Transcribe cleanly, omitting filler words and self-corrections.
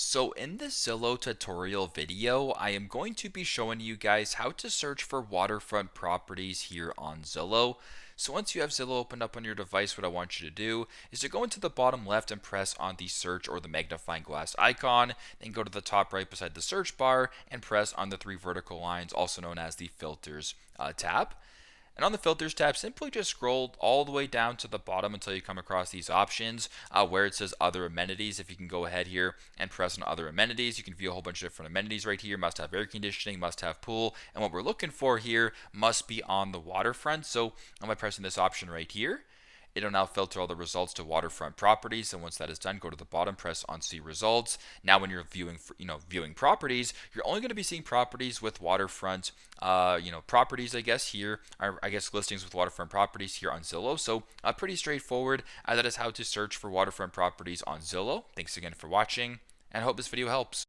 So in this Zillow tutorial video, I am going to be showing you guys how to search for waterfront properties here on Zillow. So once you have Zillow opened up on your device, what I want you to do is to go into the bottom left and press on the search or the magnifying glass icon, then go to the top right beside the search bar and press on the three vertical lines, also known as the filters tab. And on the filters tab, simply just scroll all the way down to the bottom until you come across these options where it says other amenities. If you can go ahead here and press on other amenities, you can view a whole bunch of different amenities right here. Must have air conditioning, must have pool. And what we're looking for here must be on the waterfront. So I'm by pressing this option right here, it'll now filter all the results to waterfront properties. And once that is done, go to the bottom, press on see results. Now, when you're viewing properties, you're only going to be seeing properties with waterfront, properties, I guess here, or I guess listings with waterfront properties here on Zillow. So pretty straightforward. That is how to search for waterfront properties on Zillow. Thanks again for watching, and I hope this video helps.